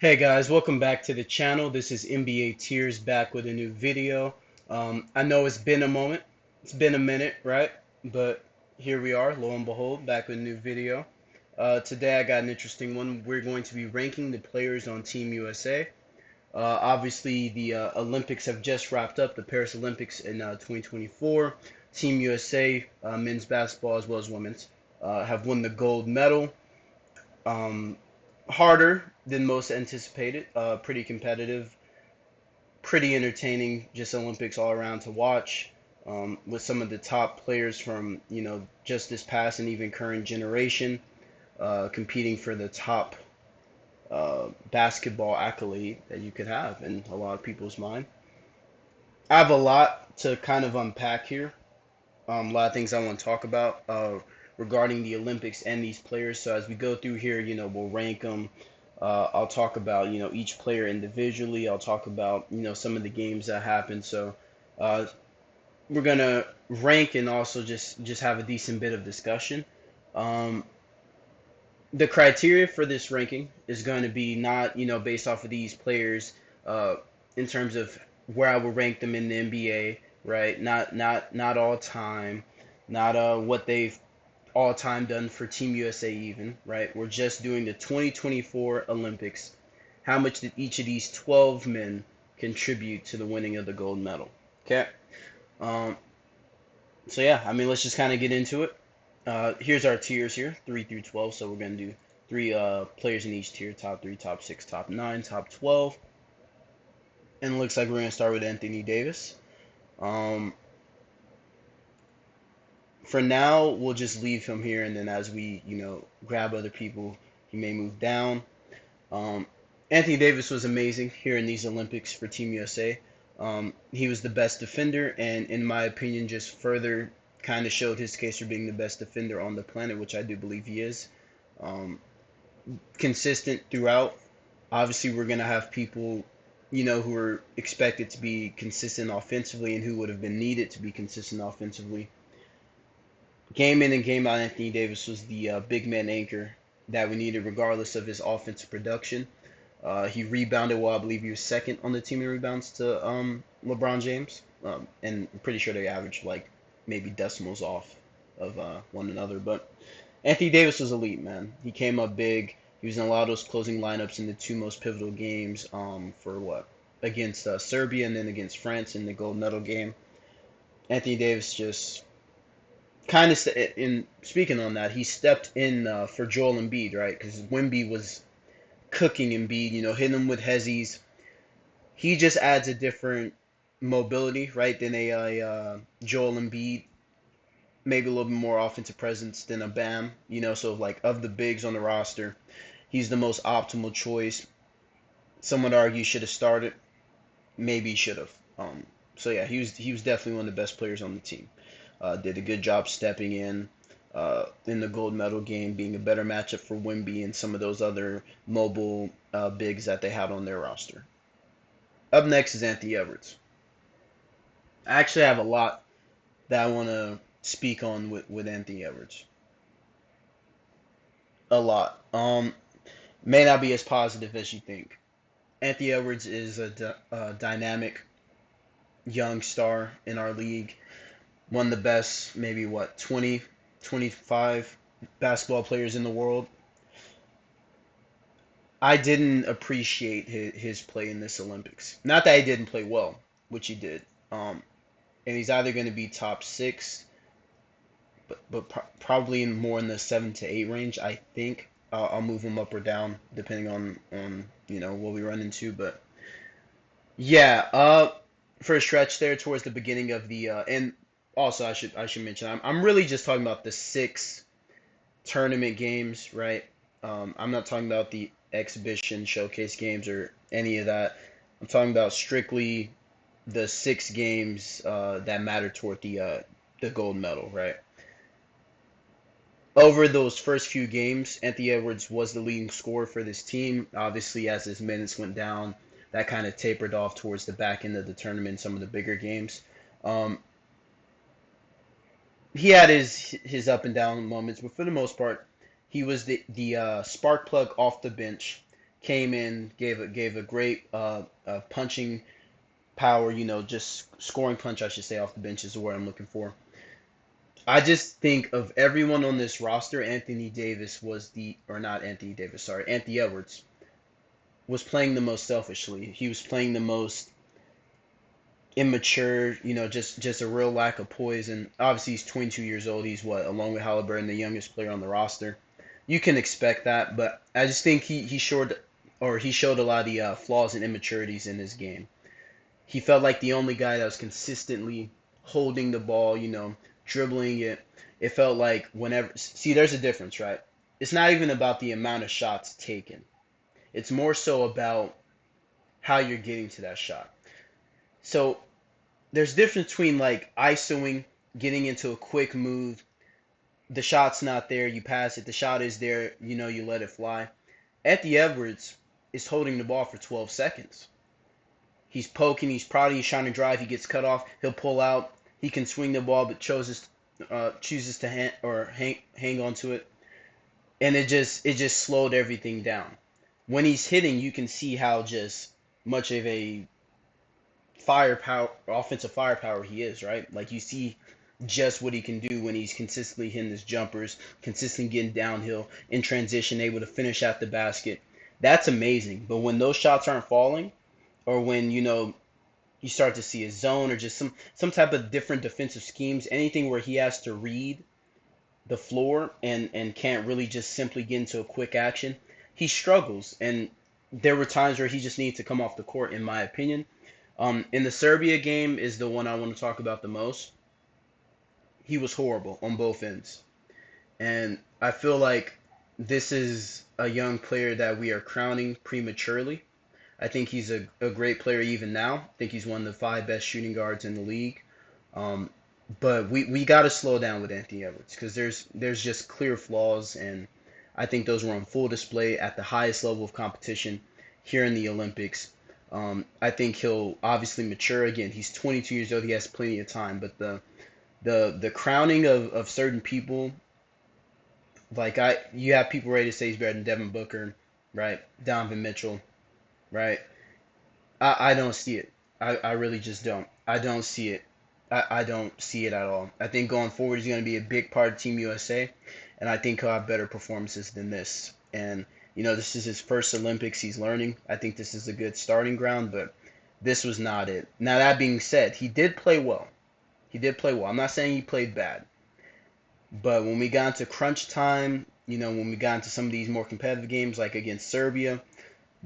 Hey guys, welcome back to the channel. This is NBATierz back with a new video. I know it's been a moment, it's been a minute, right? But here we are, lo and behold, back with a new video. Today I got an interesting one. We're going to be ranking the players on Team USA. Obviously, the Olympics have just wrapped up, the Paris Olympics in 2024. Team USA, men's basketball as well as women's, have won the gold medal. Um, Harder than most anticipated. Pretty competitive, pretty entertaining. Just Olympics all around to watch. With some of the top players from just this past and even current generation competing for the top basketball accolade that you could have in a lot of people's mind. I have a lot to kind of unpack here. A lot of things I want to talk about regarding the Olympics and these players. So as we go through here, we'll rank them. I'll talk about, each player individually. I'll talk about, some of the games that happened. So uh, we're gonna rank and also just have a decent bit of discussion. Um, the criteria for this ranking is going to be not, based off of these players uh, in terms of where I would rank them in the NBA, right? Not all time, not what they've all time done for Team USA even, right? We're just doing the 2024 Olympics. How much did each of these 12 men contribute to the winning of the gold medal? Okay. Um, so yeah, I mean, let's just kind of get into it. Here's our tiers here, 3 through 12. So we're gonna do three players in each tier: top three, top six, top nine, top 12. And it looks like we're gonna start with Anthony Davis. Um, for now, we'll just leave him here, and then as we, grab other people, he may move down. Um, Anthony Davis was amazing here in these Olympics for Team USA. He was the best defender, and in my opinion, just further kind of showed his case for being the best defender on the planet, which I do believe he is. Um, Consistent throughout. Obviously, we're going to have people, who are expected to be consistent offensively and who would have been needed to be consistent offensively. Game in and game out, Anthony Davis was the big man anchor that we needed, regardless of his offensive production. He rebounded well. I believe he was second on the team in rebounds to LeBron James, and I'm pretty sure they averaged like maybe decimals off of one another. But Anthony Davis was elite, man. He came up big. He was in a lot of those closing lineups in the two most pivotal games for what? Against Serbia and then against France in the gold medal game. Anthony Davis just kind of in speaking on that, he stepped in for Joel Embiid, right? Because Wemby was cooking Embiid, hitting him with hezzies. He just adds a different mobility, right, than a Joel Embiid. Maybe a little bit more offensive presence than a Bam, So like of the bigs on the roster, he's the most optimal choice. Some would argue should have started. Maybe he should have. So yeah, he was definitely one of the best players on the team. Did a good job stepping in the gold medal game, being a better matchup for Wemby and some of those other mobile bigs that they had on their roster. Up next is Anthony Edwards. I actually have a lot that I want to speak on with Anthony Edwards. A lot. May not be as positive as you think. Anthony Edwards is a dynamic young star in our league. One of the best, maybe what, 20, 25 basketball players in the world. I didn't appreciate his play in this Olympics. Not that he didn't play well, which he did. And he's either going to be top six, but probably more in the 7 to 8 range. I think I'll move him up or down depending on what we run into. But yeah, for a stretch there towards the beginning of the and also I should mention I'm really just talking about the six tournament games, right? I'm not talking about the exhibition showcase games or any of that. I'm talking about strictly the six games that matter toward the gold medal, right? Over those first few games, Anthony Edwards was the leading scorer for this team. Obviously, as his minutes went down, that kind of tapered off towards the back end of the tournament, some of the bigger games. Um, he had his up and down moments, but for the most part, he was the spark plug off the bench came in, gave a great punching power, just scoring punch, I should say, off the bench is the word I'm looking for. I just think of everyone on this roster, Anthony Davis was the, or not Anthony Davis, sorry, Anthony Edwards was playing the most selfishly. He was playing the most immature, just a real lack of poise. And obviously, he's 22 years old. He's what, along with Halliburton, the youngest player on the roster. You can expect that, but I just think he showed a lot of the flaws and immaturities in his game. He felt like the only guy that was consistently holding the ball, dribbling it. It felt like whenever, see, there's a difference, right? It's not even about the amount of shots taken. It's more so about how you're getting to that shot. So there's a difference between like ISOing, getting into a quick move, the shot's not there, you pass it, the shot is there, you let it fly. Anthony Edwards is holding the ball for 12 seconds. He's poking, he's prodding, he's trying to drive, he gets cut off, he'll pull out, he can swing the ball, but chooses to hang on to it, and it just slowed everything down. When he's hitting, you can see how just much of a offensive firepower he is, right? Like you see just what he can do when he's consistently hitting his jumpers, consistently getting downhill in transition, able to finish at the basket. That's amazing. But when those shots aren't falling, or when you start to see a zone or just some type of different defensive schemes, anything where he has to read the floor and can't really just simply get into a quick action, he struggles. And there were times where he just needs to come off the court, in my opinion. In the Serbia game is the one I want to talk about the most. He was horrible on both ends. And I feel like this is a young player that we are crowning prematurely. I think he's a great player even now. I think he's one of the five best shooting guards in the league. Um, but we got to slow down with Anthony Edwards because there's just clear flaws, and I think those were on full display at the highest level of competition here in the Olympics. I think he'll obviously mature again. He's 22 years old. He has plenty of time, but the crowning of certain people, like you have people ready to say he's better than Devin Booker, right? Donovan Mitchell, right? I don't see it. I really just don't. I don't see it. I don't see it at all. I think going forward he's going to be a big part of Team USA, and I think he'll have better performances than this. And this is his first Olympics. He's learning. I think this is a good starting ground, but this was not it. Now that being said, he did play well. He did play well. I'm not saying he played bad, but when we got into crunch time, when we got into some of these more competitive games, like against Serbia,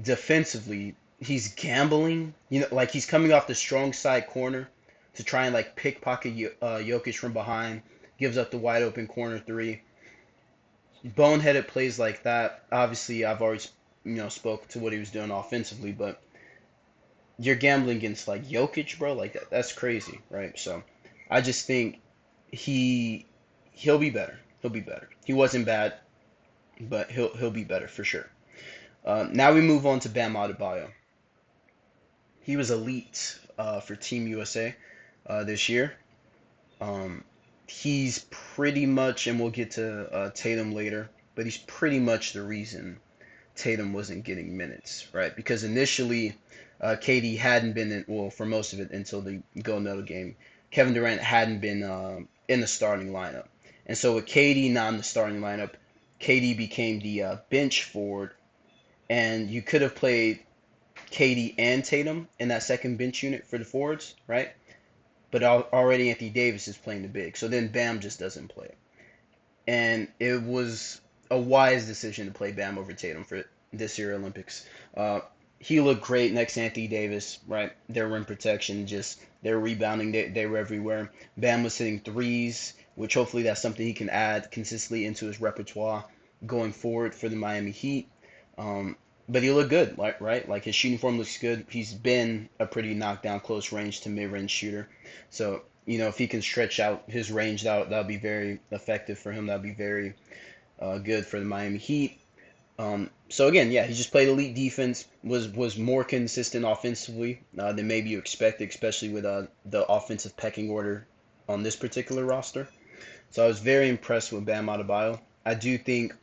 defensively, he's gambling. Like he's coming off the strong side corner to try and like pickpocket Jokic from behind. Gives up the wide open corner three. Boneheaded plays like that. Obviously, I've already spoke to what he was doing offensively, but you're gambling against like Jokic, bro. Like that's crazy, right? So I just think he he'll be better. He'll be better. He wasn't bad, but he'll be better for sure. Now we move on to Bam Adebayo. He was elite for Team USA this year. Um, he's pretty much, and we'll get to Tatum later, but he's pretty much the reason Tatum wasn't getting minutes, right? Because initially, KD hadn't been in, well, for most of it until the Golden Medal game, Kevin Durant hadn't been in the starting lineup. And so with KD not in the starting lineup, KD became the bench forward, and you could have played KD and Tatum in that second bench unit for the forwards, right? But already Anthony Davis is playing the big. So then Bam just doesn't play. And it was a wise decision to play Bam over Tatum for this year Olympics. He looked great next to Anthony Davis, right? Their rim protection, just their rebounding, they were everywhere. Bam was hitting threes, which hopefully that's something he can add consistently into his repertoire going forward for the Miami Heat. But he looked good, right? Like his shooting form looks good. He's been a pretty knockdown, close range to mid range shooter. So if he can stretch out his range, that'll be very effective for him. That'll be very good for the Miami Heat. So again, yeah, he just played elite defense. Was more consistent offensively than maybe you expected, especially with the offensive pecking order on this particular roster. So I was very impressed with Bam Adebayo. I do think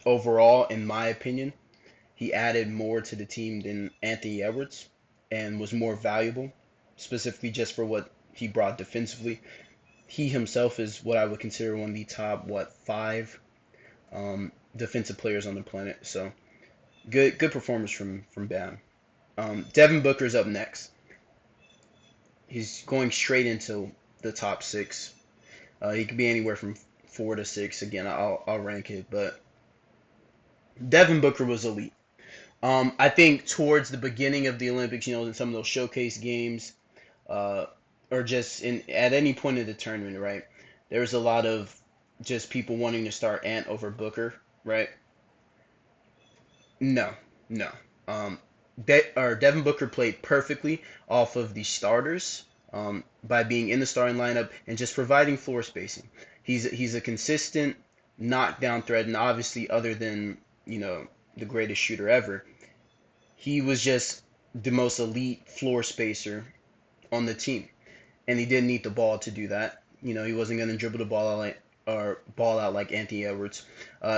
overall, in my opinion, he added more to the team than Anthony Edwards and was more valuable, specifically just for what he brought defensively. He himself is what I would consider one of the top, five defensive players on the planet. So good performance from Bam. Devin Booker's up next. He's going straight into the top six. He could be anywhere from 4 to 6. Again, I'll rank it, but Devin Booker was elite. I think towards the beginning of the Olympics, in some of those showcase games, uh, or just in at any point in the tournament, right? There was a lot of just people wanting to start Ant over Booker, right? No, no. Um, Devin Booker played perfectly off of the starters by being in the starting lineup and just providing floor spacing. He's a consistent knockdown threat, and obviously, other than the greatest shooter ever, he was just the most elite floor spacer on the team, and he didn't need the ball to do that. He wasn't going to dribble the ball out like Anthony Edwards.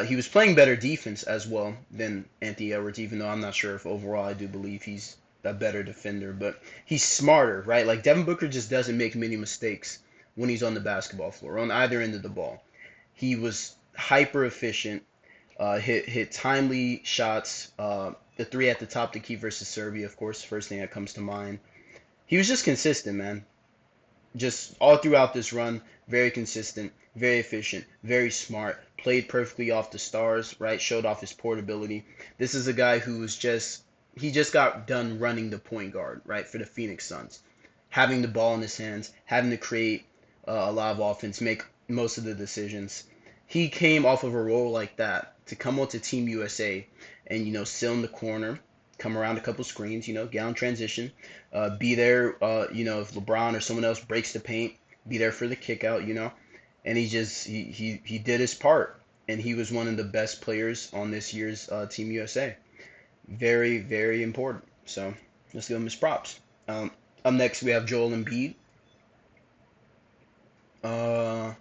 He was playing better defense as well than Anthony Edwards, even though I'm not sure if overall I do believe he's a better defender, but he's smarter, right? Like Devin Booker just doesn't make many mistakes when he's on the basketball floor on either end of the ball. He was hyper efficient, hit timely shots. The three at the top to keep versus Serbia, of course, first thing that comes to mind. He was just consistent, man. Just all throughout this run, very consistent, very efficient, very smart, played perfectly off the stars, right? Showed off his portability. This is a guy who was he just got done running the point guard, right, for the Phoenix Suns. Having the ball in his hands, having to create a lot of offense, make most of the decisions. He came off of a role like that to come onto Team USA and, sit in the corner, come around a couple screens, get on transition, be there, if LeBron or someone else breaks the paint, be there for the kick out, and he did his part, and he was one of the best players on this year's Team USA. Very, very important. So let's give him his props. Up next, we have Joel Embiid. Uh,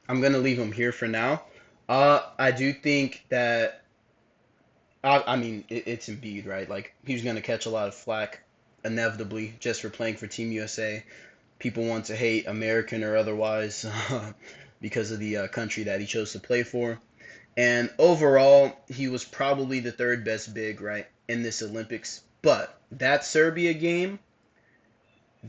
I'm gonna leave him here for now. I do think that I mean, it's Embiid, right? Like he's going to catch a lot of flack inevitably just for playing for Team USA. People want to hate American or otherwise because of the country that he chose to play for. And overall, he was probably the third best big, right, in this Olympics. But that Serbia game,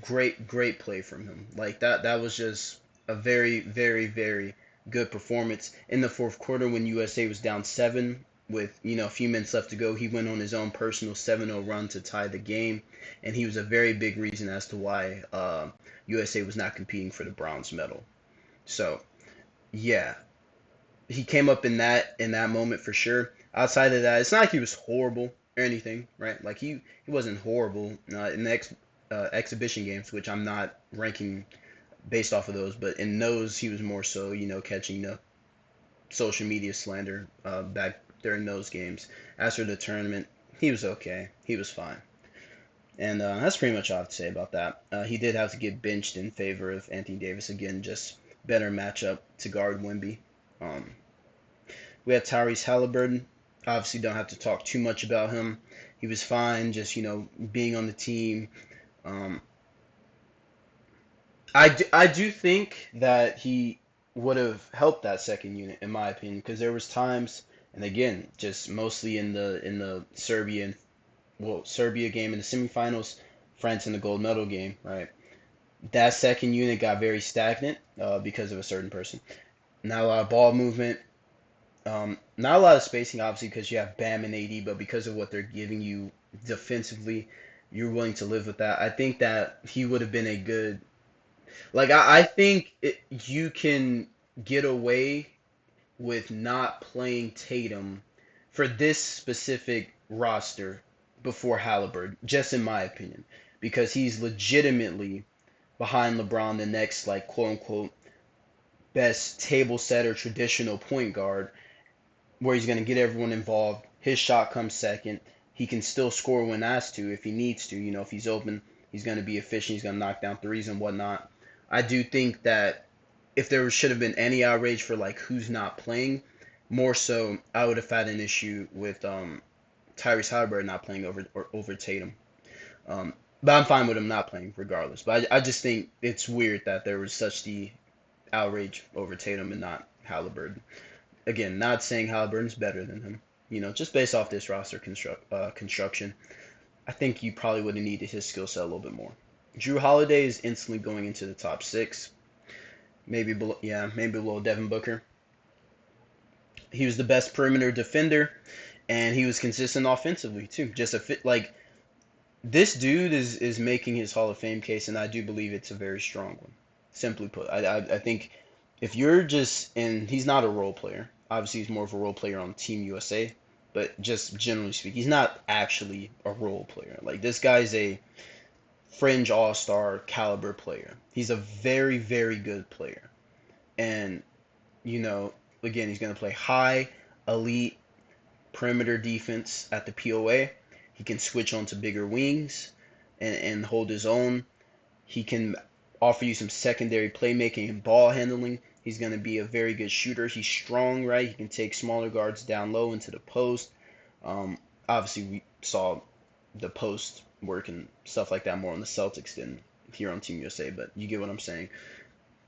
great play from him. Like that was just a very, very, very good performance in the fourth quarter when USA was down 7 with a few minutes left to go. He went on his own personal 7-0 run to tie the game, and he was a very big reason as to why USA was not competing for the bronze medal. So yeah, he came up in that moment for sure. Outside of that, it's not like he was horrible or anything, right? Like he wasn't horrible in the exhibition games, which I'm not ranking based off of those, but in those he was more so, catching the social media slander back during those games. As for the tournament, he was okay. He was fine. And that's pretty much all I have to say about that. He did have to get benched in favor of Anthony Davis again, just better matchup to guard Wemby. Um, we had Tyrese Halliburton. Obviously, don't have to talk too much about him. He was fine, just being on the team. Um, I do think that he would have helped that second unit, in my opinion, because there was times, and again, just mostly in the Serbia game in the semifinals, France in the gold medal game, right? That second unit got very stagnant because of a certain person. Not a lot of ball movement, not a lot of spacing, obviously, because you have Bam and AD, but because of what they're giving you defensively, you're willing to live with that. I think that he would have been a good, like, I think you can get away with not playing Tatum for this specific roster before Halliburton, just in my opinion, because he's legitimately behind LeBron, the next, like, quote unquote best table setter traditional point guard, where he's going to get everyone involved. His shot comes second. He can still score when asked to if he needs to. If he's open, he's going to be efficient. He's going to knock down threes and whatnot. I do think that if there should have been any outrage for like who's not playing, More so, I would have had an issue with Tyrese Halliburton not playing over Tatum. Um, but I'm fine with him not playing regardless. But I just think it's weird that there was such the outrage over Tatum and not Halliburton. Again, not saying Halliburton's better than him. Just based off this roster construction, I think you probably would have needed his skill set a little bit more. Drew Holiday is instantly going into the top six, maybe below, yeah, maybe below Devin Booker. He was the best perimeter defender, and he was consistent offensively too. Just a fit like this dude is making his Hall of Fame case, and I do believe it's a very strong one. Simply put, I think if you're just and he's not a role player. Obviously, he's more of a role player on Team USA, but just generally speaking, he's not actually a role player. Like this guy's a fringe all-star caliber player. He's a very, very good player. And, you know, again, he's going to play high, elite perimeter defense at the POA. He can switch onto bigger wings and hold his own. He can offer you some secondary playmaking and ball handling. He's going to be a very good shooter. He's strong, right? He can take smaller guards down low into the post. Um, Obviously, we saw the post work and stuff like that more on the Celtics than here on Team USA, but you get what I'm saying.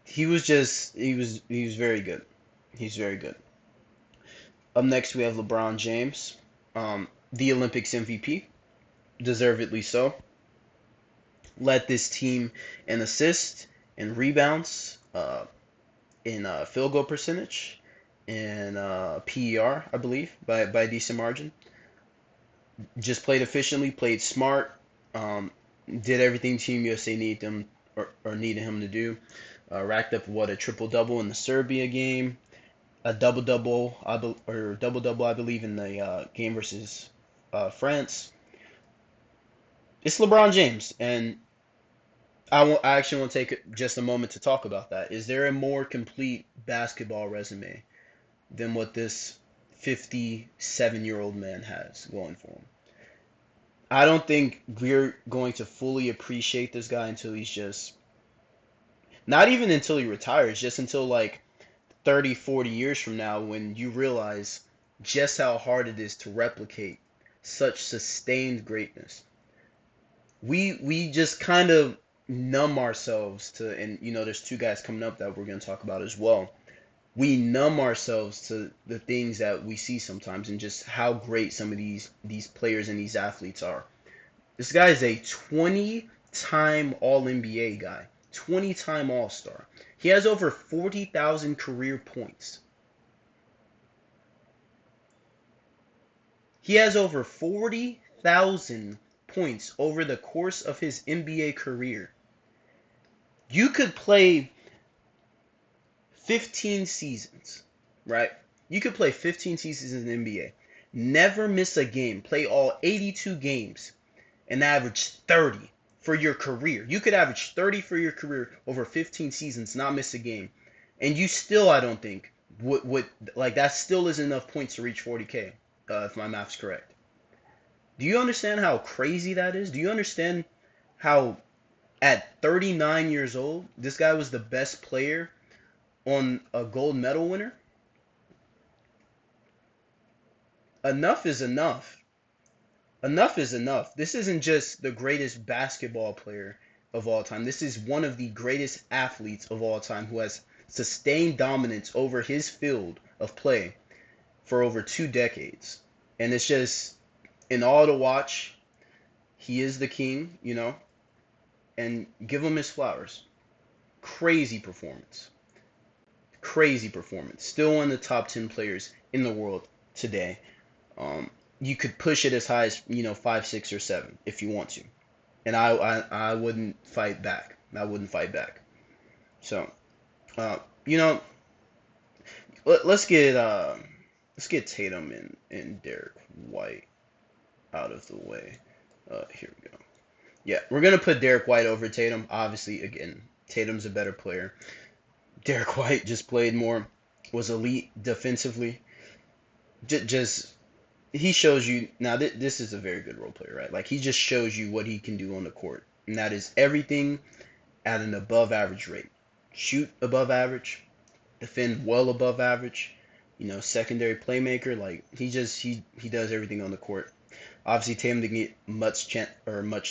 He was very good. He's very good. Up next, we have LeBron James, the Olympics MVP, deservedly so. Led this team in assists and rebounds, in field goal percentage, in PER, I believe, by a decent margin. Just played efficiently, played smart, um, did everything Team USA needed them or needed him to do. Racked up what a triple double in the Serbia game, a double double, or double double, I believe, in the game versus France. It's LeBron James, and I actually want to take just a moment to talk about that. Is there a more complete basketball resume than what this 57-year-old man has going for him? I don't think we're going to fully appreciate this guy until he's just not even until he retires, just until like 30, 40 years from now when you realize just how hard it is to replicate such sustained greatness. We just kind of numb ourselves to, and there's two guys coming up that we're going to talk about as well. We numb ourselves to the things that we see sometimes and just how great some of these players and these athletes are. This guy is a 20-time All NBA guy, 20-time All Star. He has over 40,000 career points. He has over 40,000 points over the course of his NBA career. You could play 15 seasons, right? You could play 15 seasons in the NBA, never miss a game, play all 82 games, and average 30 for your career. You could average 30 for your career over 15 seasons, not miss a game. And you still, I don't think, would like that still isn't enough points to reach 40K, if my math's correct. Do you understand how crazy that is? Do you understand how at 39 years old, this guy was the best player on a gold medal winner? Enough is enough. Enough is enough. This isn't just the greatest basketball player of all time. This is one of the greatest athletes of all time who has sustained dominance over his field of play for over 2 decades. And it's just in all to watch. He is the king, and give him his flowers. Crazy performance. Crazy performance. Still one of the top 10 players in the world today. Um, you could push it as high as 5, 6, or 7 if you want to, and I wouldn't fight back. I wouldn't fight back. So, uh, you know, let's get Tatum and Derek White out of the way. Here we go. Yeah, we're gonna put Derek White over Tatum. Obviously, again, Tatum's a better player. Derek White just played more, was elite defensively. Just he shows you now. This is a very good role player, right? Like he just shows you what he can do on the court, and that is everything at an above average rate. Shoot above average, defend well above average, secondary playmaker. Like he does everything on the court. Obviously, Tatum didn't get much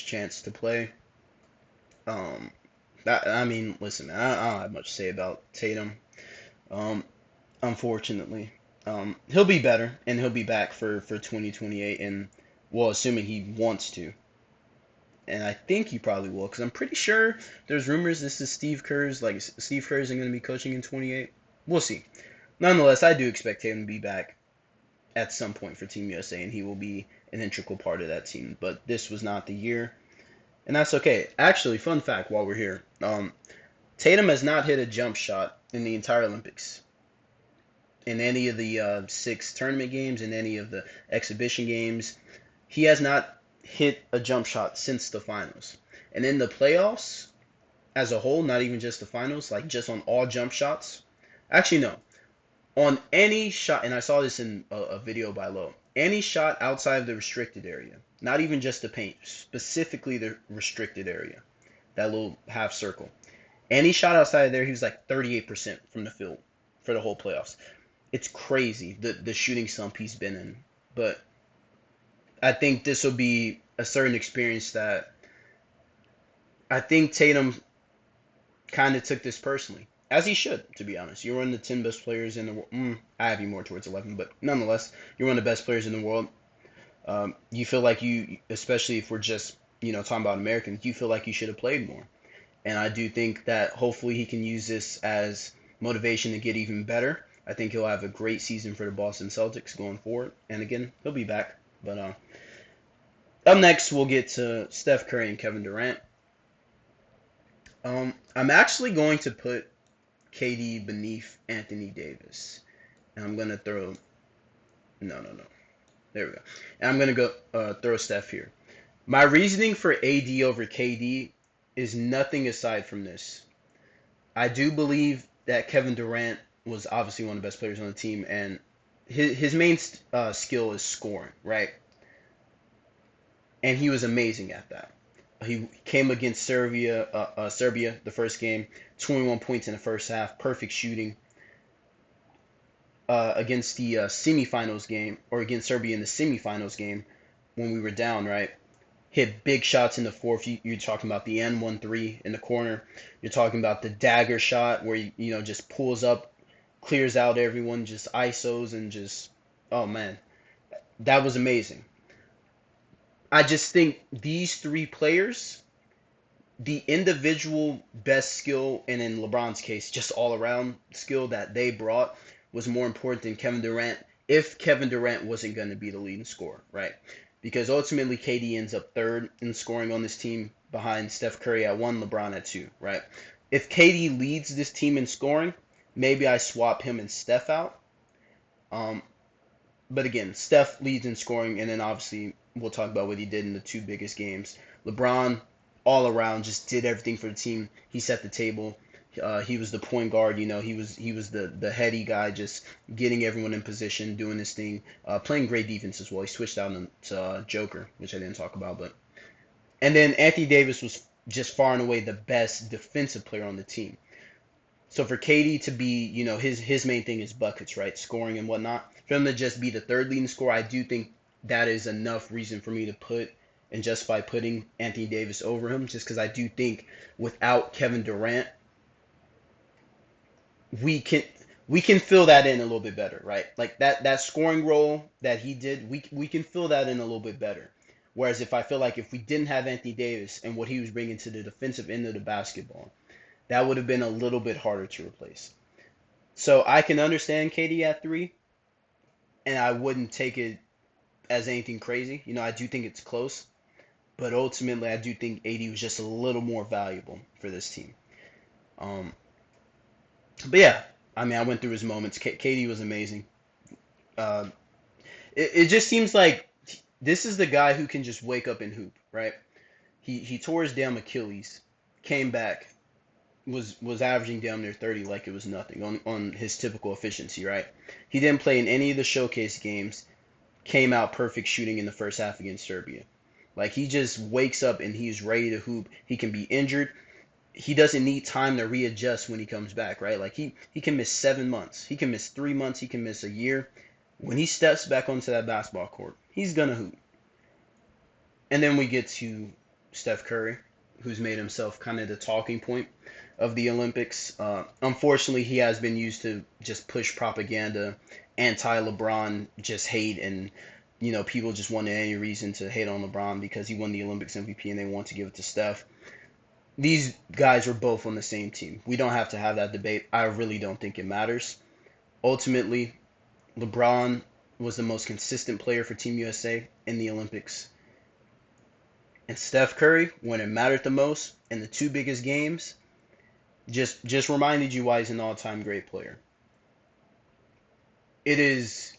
chance to play. Um, I mean, listen, man, I don't have much to say about Tatum. Um, unfortunately, he'll be better and he'll be back for 2028, and well, assuming he wants to, and I think he probably will, because I'm pretty sure there's rumors this is Steve Kerr isn't going to be coaching in 28. We'll see. Nonetheless, I do expect him to be back at some point for Team USA, and he will be an integral part of that team. But this was not the year, and that's okay. Actually, fun fact while we're here, Tatum has not hit a jump shot in the entire Olympics. In any of the 6 tournament games, in any of the exhibition games, he has not hit a jump shot since the finals. And in the playoffs as a whole, not even just the finals, like just on all jump shots. Actually, no. On any shot, and I saw this in a video by Lowe, any shot outside of the restricted area, not even just the paint, specifically the restricted area, that little half circle. Any shot outside of there, he was like 38% from the field for the whole playoffs. It's crazy the shooting slump he's been in. But I think this will be a certain experience that I think Tatum kind of took this personally, as he should, to be honest. You're one of the 10 best players in the world. I have you more towards 11, but nonetheless, you're one of the best players in the world. You feel like you, especially if we're just talking about Americans, you feel like you should have played more. And I do think that hopefully he can use this as motivation to get even better. I think he'll have a great season for the Boston Celtics going forward. And again, he'll be back. But up next, we'll get to Steph Curry and Kevin Durant. I'm actually going to put KD beneath Anthony Davis. And I'm going to throw. No. There we go. And I'm going to go throw Steph here. My reasoning for AD over KD is nothing aside from this. I do believe that Kevin Durant was obviously one of the best players on the team, and his main skill is scoring, right? And he was amazing at that. He came against Serbia the first game, 21 points in the first half, perfect shooting. Against the semifinals game, or against Serbia in the semifinals game, when we were down, right? Hit big shots in the fourth. You're talking about the N1-3 in the corner. You're talking about the dagger shot where just pulls up, clears out everyone, just ISOs and just, oh man, that was amazing. I just think these 3 players, the individual best skill, and in LeBron's case, just all around skill that they brought was more important than Kevin Durant if Kevin Durant wasn't going to be the leading scorer, right? Because ultimately KD ends up third in scoring on this team behind Steph Curry at 1, LeBron at 2, right? If KD leads this team in scoring, maybe I swap him and Steph out. But again, Steph leads in scoring, and then obviously we'll talk about what he did in the 2 biggest games. LeBron, all around, just did everything for the team. He set the table. He was the point guard. He was the heady guy, just getting everyone in position, doing his thing, playing great defense as well. He switched out to Joker, which I didn't talk about, and then Anthony Davis was just far and away the best defensive player on the team. So for KD to be, his main thing is buckets, right? Scoring and whatnot. For him to just be the third leading scorer, I do think that is enough reason for me to put and justify putting Anthony Davis over him, just because I do think without Kevin Durant, we can fill that in a little bit better, right? Like that scoring role that he did, we can fill that in a little bit better. Whereas if I feel like if we didn't have Anthony Davis and what he was bringing to the defensive end of the basketball, that would have been a little bit harder to replace. So I can understand KD at 3, and I wouldn't take it as anything crazy. I do think it's close, but ultimately I do think AD was just a little more valuable for this team. Um, but yeah, I mean, I went through his moments. KD was amazing. Uh, it just seems like this is the guy who can just wake up and hoop, right? He tore his damn Achilles, came back, was averaging down near 30 like it was nothing on his typical efficiency, right? He didn't play in any of the showcase games, came out perfect shooting in the first half against Serbia. Like he just wakes up and he's ready to hoop. He can be injured. he doesn't need time to readjust when he comes back, right? Like he can miss 7 months, he can miss 3 months, he can miss a year. When he steps back onto that basketball court, he's gonna hoop. And then we get to Steph Curry, who's made himself kind of the talking point of the Olympics. Unfortunately, he has been used to just push propaganda, anti-LeBron, just hate, and people just wanted any reason to hate on LeBron because he won the Olympics MVP and they want to give it to Steph. These guys were both on the same team. We don't have to have that debate. I really don't think it matters. Ultimately, LeBron was the most consistent player for Team USA in the Olympics. And Steph Curry, when it mattered the most in the two biggest games, just reminded you why he's an all-time great player. It is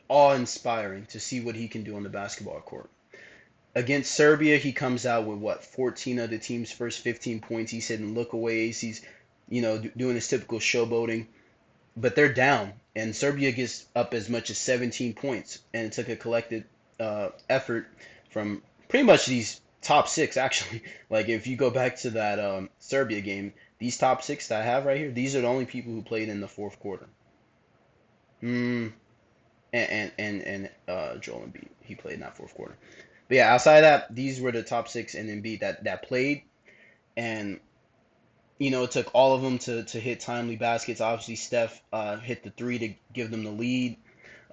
awe-inspiring to see what he can do on the basketball court. Against Serbia, he comes out with what, 14 of the team's first 15 points. He's hitting lookaways. He's, doing his typical showboating. But they're down, and Serbia gets up as much as 17 points, and it took a collective effort from pretty much these top six, actually. Like, if you go back to that Serbia game, these top six that I have right here, these are the only people who played in the fourth quarter. Mm, and Joel Embiid, he played in that fourth quarter. But yeah, outside of that, these were the top six in Embiid that played, and it took all of them to hit timely baskets. Obviously, Steph hit the three to give them the lead.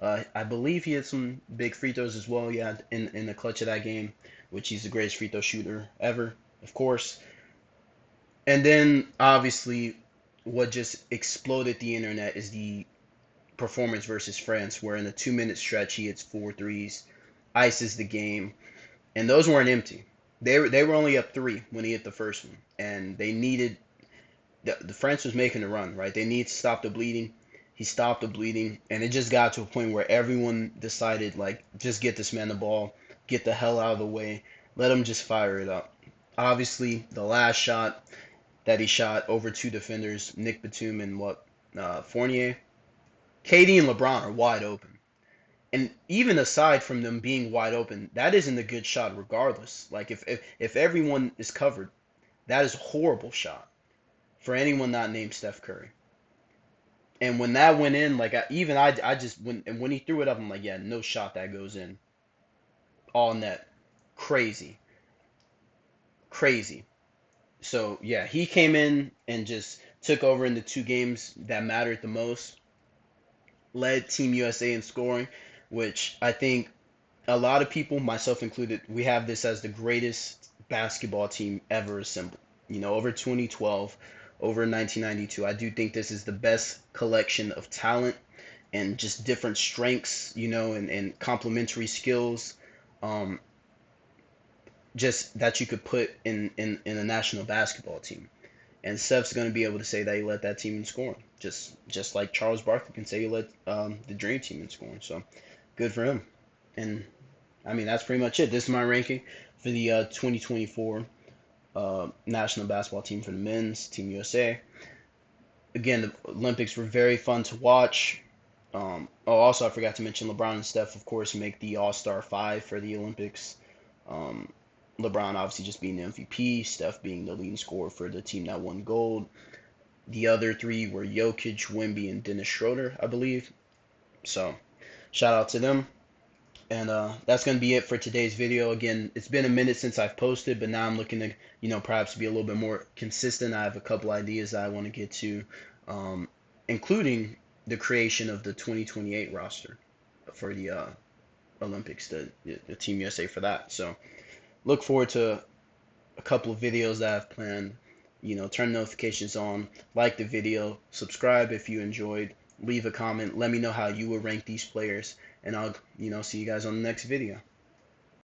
I believe he had some big free throws as well, yeah, in the clutch of that game, which he's the greatest free throw shooter ever, of course. And then, obviously, what just exploded the internet is the performance versus France, where in a 2-minute stretch, he hits 4 threes, ices the game, and those weren't empty. They were only up three when he hit the first one, and they needed the France was making a run, right? They need to stop the bleeding. He stopped the bleeding, and it just got to a point where everyone decided, like, just get this man the ball, get the hell out of the way, let him just fire it up. Obviously, the last shot that he shot over two defenders, Nick Batum and Fournier, KD and LeBron are wide open. And even aside from them being wide open, that isn't a good shot regardless. Like, if everyone is covered, that is a horrible shot for anyone not named Steph Curry. And when that went in, like I just when he threw it up, I'm like, yeah, no shot that goes in. All net. Crazy. Crazy. So yeah, he came in and just took over in the two games that mattered the most. Led Team USA in scoring, which I think a lot of people, myself included, we have this as the greatest basketball team ever assembled. Over 2012, over 1992. I do think this is the best collection of talent and just different strengths, and complementary skills, um, just that you could put in a national basketball team. And Steph's going to be able to say that he led that team in scoring, just like Charles Barkley can say he led the Dream Team in scoring. So good for him. And I mean, that's pretty much it. This is my ranking for the 2024 national basketball team for the men's, Team USA. Again, the Olympics were very fun to watch. Also, I forgot to mention LeBron and Steph, of course, make the All-Star 5 for the Olympics. Um, LeBron obviously just being the MVP, Steph being the leading scorer for the team that won gold. The other three were Jokic, Wemby, and Dennis Schroeder, I believe. So, shout out to them. And that's going to be it for today's video. Again, it's been a minute since I've posted, but now I'm looking to, perhaps be a little bit more consistent. I have a couple ideas that I want to get to, including the creation of the 2028 roster for the Olympics, the Team USA for that. So look forward to a couple of videos that I've planned. Turn notifications on, like the video, subscribe if you enjoyed, leave a comment, let me know how you would rank these players, and I'll, see you guys on the next video.